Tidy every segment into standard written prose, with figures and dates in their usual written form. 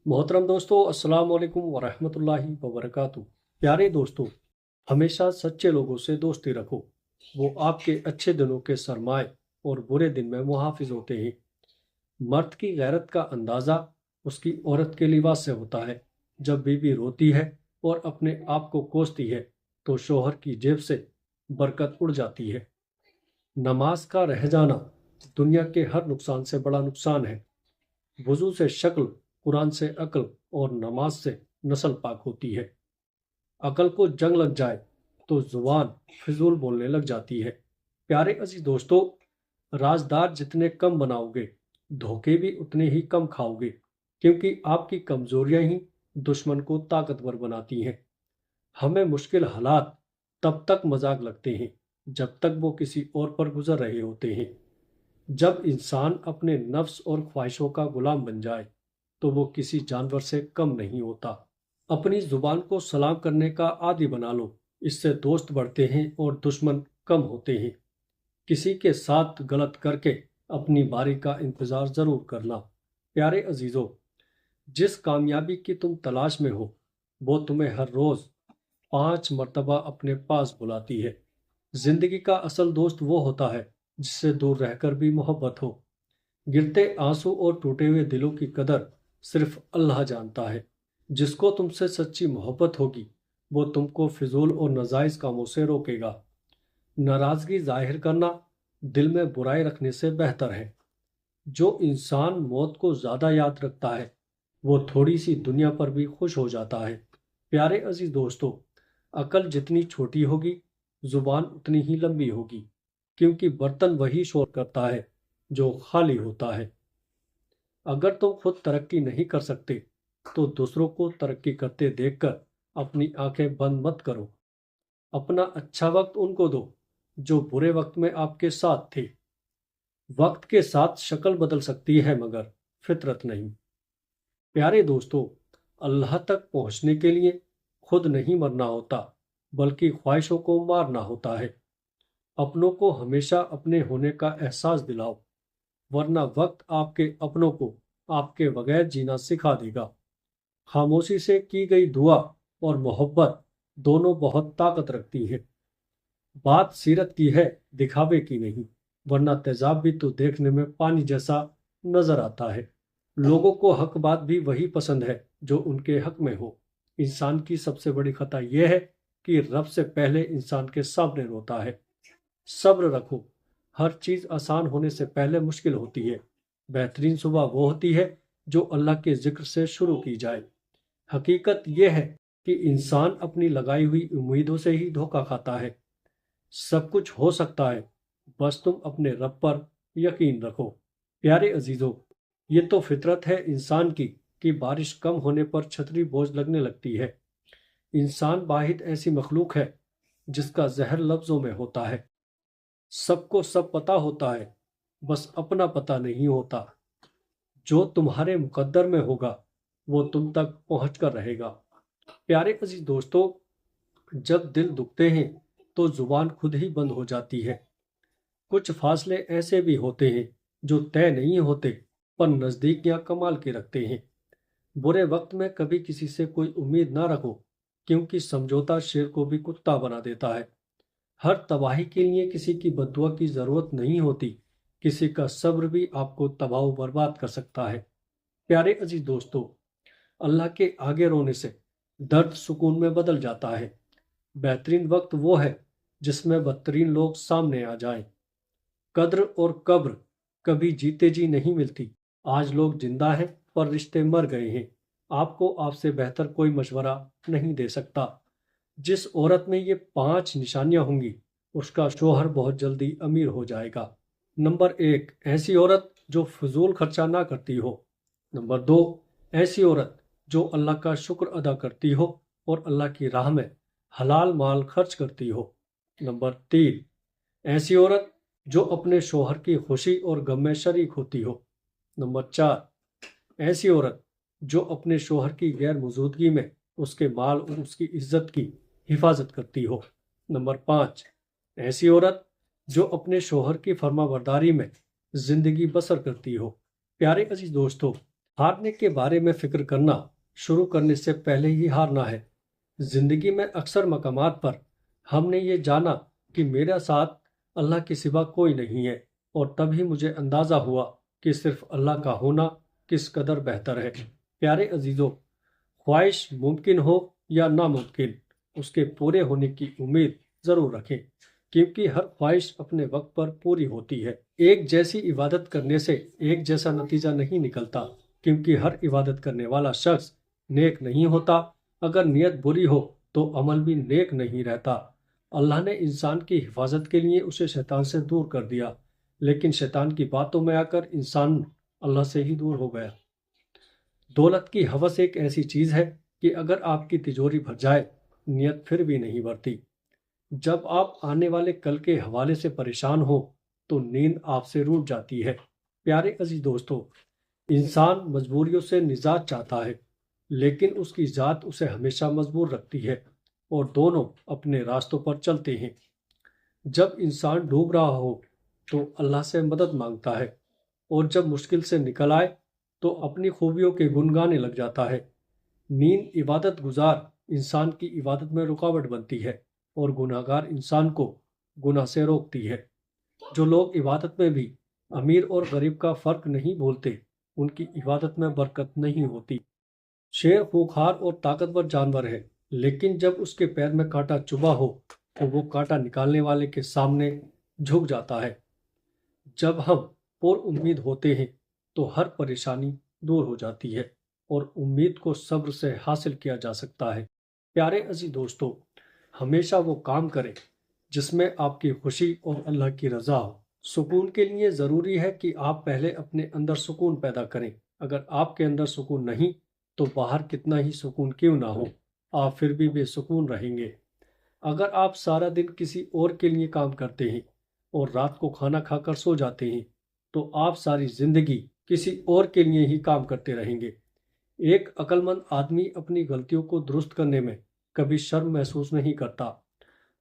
मोहतरम दोस्तों, अस्सलाम वालेकुम वरहमतुल्लाहि वबरकातुहू। प्यारे दोस्तों, हमेशा सच्चे लोगों से दोस्ती रखो। वो आपके अच्छे दिनों के सरमाए और बुरे दिन में मुहाफिज होते हैं। मर्द की गैरत का अंदाज़ा उसकी औरत के लिबास से होता है। जब बीवी रोती है और अपने आप को कोसती है तो शोहर की जेब से बरकत उड़ जाती है। नमाज का रह जाना दुनिया के हर नुकसान से बड़ा नुकसान है। वजू से शक्ल, कुरान से अक्ल और नमाज से नस्ल पाक होती है। अकल को जंग लग जाए तो जुबान फिजूल बोलने लग जाती है। प्यारे अजीज दोस्तों, राजदार जितने कम बनाओगे, धोखे भी उतने ही कम खाओगे, क्योंकि आपकी कमजोरियां ही दुश्मन को ताकतवर बनाती हैं। हमें मुश्किल हालात तब तक मजाक लगते हैं जब तक वो किसी और पर गुजर रहे होते हैं। जब इंसान अपने नफ्स और ख्वाहिशों का गुलाम बन जाए तो वो किसी जानवर से कम नहीं होता। अपनी जुबान को सलाम करने का आदी बना लो, इससे दोस्त बढ़ते हैं और दुश्मन कम होते हैं। किसी के साथ गलत करके अपनी बारी का इंतजार जरूर करना। प्यारे अजीजों, जिस कामयाबी की तुम तलाश में हो वो तुम्हें हर रोज 5 मर्तबा अपने पास बुलाती है। जिंदगी का असल दोस्त वो होता है जिससे दूर रहकर भी मोहब्बत हो। गिरते आंसू और टूटे हुए दिलों की कदर सिर्फ अल्लाह जानता है। जिसको तुमसे सच्ची मोहब्बत होगी वो तुमको फिजूल और नाजायज कामों से रोकेगा। नाराजगी जाहिर करना दिल में बुराई रखने से बेहतर है। जो इंसान मौत को ज्यादा याद रखता है वो थोड़ी सी दुनिया पर भी खुश हो जाता है। प्यारे अजीज दोस्तों, अकल जितनी छोटी होगी जुबान उतनी ही लंबी होगी, क्योंकि बर्तन वही शोर करता है जो खाली होता है। अगर तुम खुद तरक्की नहीं कर सकते तो दूसरों को तरक्की करते देखकर अपनी आंखें बंद मत करो। अपना अच्छा वक्त उनको दो जो बुरे वक्त में आपके साथ थे। वक्त के साथ शक्ल बदल सकती है मगर फितरत नहीं। प्यारे दोस्तों, अल्लाह तक पहुंचने के लिए खुद नहीं मरना होता, बल्कि ख्वाहिशों को मारना होता है। अपनों को हमेशा अपने होने का एहसास दिलाओ, वरना वक्त आपके अपनों को आपके बगैर जीना सिखा देगा। खामोशी से की गई दुआ और मोहब्बत दोनों बहुत ताकत रखती हैं। बात सीरत की है, दिखावे की नहीं, वरना तेजाब भी तो देखने में पानी जैसा नजर आता है। लोगों को हक बात भी वही पसंद है जो उनके हक में हो। इंसान की सबसे बड़ी खता यह है कि रब से पहले इंसान के सामने रोता है। सब्र रखो, हर चीज आसान होने से पहले मुश्किल होती है। बेहतरीन सुबह वो होती है जो अल्लाह के जिक्र से शुरू की जाए। हकीकत यह है कि इंसान अपनी लगाई हुई उम्मीदों से ही धोखा खाता है। सब कुछ हो सकता है, बस तुम अपने रब पर यकीन रखो। प्यारे अजीजों, ये तो फितरत है इंसान की कि बारिश कम होने पर छतरी बोझ लगने लगती है। इंसान वाहिद ऐसी मखलूक है जिसका जहर लफ्जों में होता है। सबको सब पता होता है, बस अपना पता नहीं होता। जो तुम्हारे मुकद्दर में होगा वो तुम तक पहुंच कर रहेगा। प्यारे अजीज दोस्तों, जब दिल दुखते हैं तो जुबान खुद ही बंद हो जाती है। कुछ फासले ऐसे भी होते हैं जो तय नहीं होते, पर नजदीकियां कमाल की रखते हैं। बुरे वक्त में कभी किसी से कोई उम्मीद ना रखो, क्योंकि समझौता शेर को भी कुत्ता बना देता है। हर तबाही के लिए किसी की बद्दुआ की जरूरत नहीं होती। किसी का सब्र भी आपको तबाह बर्बाद कर सकता है। प्यारे अजीज दोस्तों, अल्लाह के आगे रोने से दर्द सुकून में बदल जाता है। बेहतरीन वक्त वो है जिसमें बदतरीन लोग सामने आ जाएं। कद्र और कब्र कभी जीते जी नहीं मिलती। आज लोग जिंदा हैं पर रिश्ते मर गए हैं। आपको आपसे बेहतर कोई मशवरा नहीं दे सकता। जिस औरत में ये 5 निशानियां होंगी उसका शोहर बहुत जल्दी अमीर हो जाएगा। नंबर 1, ऐसी औरत जो फजूल खर्चा ना करती हो। नंबर 2, ऐसी औरत जो अल्लाह का शुक्र अदा करती हो और अल्लाह की राह में हलाल माल खर्च करती हो। नंबर 3, ऐसी औरत जो अपने शोहर की खुशी और गम में शरीक होती हो। नंबर 4, ऐसी औरत जो अपने शोहर की गैर मौजूदगी में उसके माल और उसकी इज्जत की हिफाजत करती हो। नंबर 5, ऐसी औरत जो अपने शोहर की फर्माबरदारी में जिंदगी बसर करती हो। प्यारे अजीज दोस्तों, ہارنے کے بارے میں فکر کرنا شروع کرنے سے پہلے ہی ہارنا ہے۔ زندگی میں اکثر مقامات پر ہم نے یہ جانا کہ میرا ساتھ اللہ کے سوا کوئی نہیں ہے، اور تب ہی مجھے اندازہ ہوا کہ صرف اللہ کا ہونا کس قدر بہتر ہے۔ پیارے عزیزو، خواہش ممکن ہو یا ناممکن، اس کے پورے ہونے کی امید ضرور رکھیں، کیونکہ ہر خواہش اپنے وقت پر پوری ہوتی ہے۔ ایک جیسی عبادت کرنے سے ایک جیسا نتیجہ نہیں نکلتا، کیونکہ ہر عبادت کرنے والا شخص نیک نہیں ہوتا۔ اگر نیت بری ہو تو عمل بھی نیک نہیں رہتا۔ اللہ نے انسان کی حفاظت کے لیے اسے شیطان سے دور کر دیا، لیکن شیطان کی باتوں میں آ کر انسان اللہ سے ہی دور ہو گیا۔ دولت کی ہوس ایک ایسی چیز ہے کہ اگر آپ کی تجوری بھر جائے، نیت پھر بھی نہیں بھرتی۔ جب آپ آنے والے کل کے حوالے سے پریشان ہو تو نیند آپ سے روٹ جاتی ہے۔ پیارے عزیز دوستو، انسان مجبوریوں سے نجات چاہتا ہے، لیکن اس کی ذات اسے ہمیشہ مجبور رکھتی ہے، اور دونوں اپنے راستوں پر چلتے ہیں۔ جب انسان ڈوب رہا ہو تو اللہ سے مدد مانگتا ہے، اور جب مشکل سے نکل آئے تو اپنی خوبیوں کے گن گانے لگ جاتا ہے۔ نیند عبادت گزار انسان کی عبادت میں رکاوٹ بنتی ہے، اور گناہ گار انسان کو گناہ سے روکتی ہے۔ جو لوگ عبادت میں بھی امیر اور غریب کا فرق نہیں بھولتے، ان کی عبادت میں برکت نہیں ہوتی۔ شیر خوخار اور طاقتور جانور ہے، لیکن جب اس کے پیر میں کانٹا چبھا ہو تو وہ کانٹا نکالنے والے کے سامنے جھک جاتا ہے۔ جب ہم پر امید ہوتے ہیں تو ہر پریشانی دور ہو جاتی ہے، اور امید کو صبر سے حاصل کیا جا سکتا ہے۔ پیارے عزیز دوستو، ہمیشہ وہ کام کریں جس میں آپ کی خوشی اور اللہ کی رضا ہو۔ سکون کے لیے ضروری ہے کہ آپ پہلے اپنے اندر سکون پیدا کریں۔ اگر آپ کے اندر سکون نہیں تو باہر کتنا ہی سکون کیوں نہ ہو، آپ پھر بھی بے سکون رہیں گے۔ اگر آپ سارا دن کسی اور کے لیے کام کرتے ہیں اور رات کو کھانا کھا کر سو جاتے ہیں تو آپ ساری زندگی کسی اور کے لیے ہی کام کرتے رہیں گے۔ ایک عقل مند آدمی اپنی غلطیوں کو درست کرنے میں کبھی شرم محسوس نہیں کرتا۔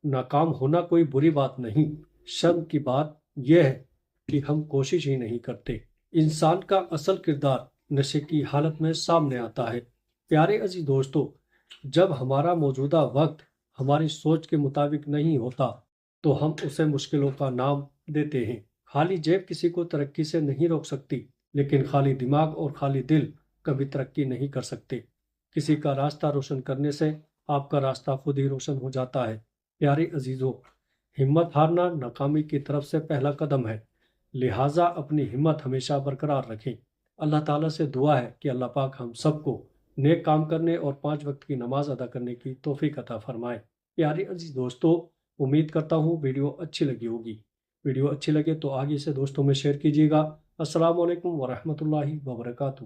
ناکام ہونا کوئی بری بات نہیں، شرم کی بات یہ ہے کہ ہم کوشش ہی نہیں کرتے۔ انسان کا اصل کردار نشے کی حالت میں سامنے آتا ہے۔ پیارے عزیز دوستو، جب ہمارا موجودہ وقت ہماری سوچ کے مطابق نہیں ہوتا تو ہم اسے مشکلوں کا نام دیتے ہیں۔ خالی جیب کسی کو ترقی سے نہیں روک سکتی، لیکن خالی دماغ اور خالی دل کبھی ترقی نہیں کر سکتے۔ کسی کا راستہ روشن کرنے سے آپ کا راستہ خود ہی روشن ہو جاتا ہے۔ پیارے عزیزو، ہمت ہارنا ناکامی کی طرف سے پہلا قدم ہے، لہٰذا اپنی ہمت ہمیشہ برقرار رکھیں۔ اللہ تعالیٰ سے دعا ہے کہ اللہ پاک ہم سب کو نیک کام کرنے اور 5 وقت کی نماز ادا کرنے کی توفیق عطا فرمائے۔ پیارے عزیز دوستو، امید کرتا ہوں ویڈیو اچھی لگی ہوگی۔ ویڈیو اچھی لگے تو آگے سے دوستوں میں شیئر کیجیے گا۔ السلام علیکم ورحمۃ اللہ وبرکاتہ۔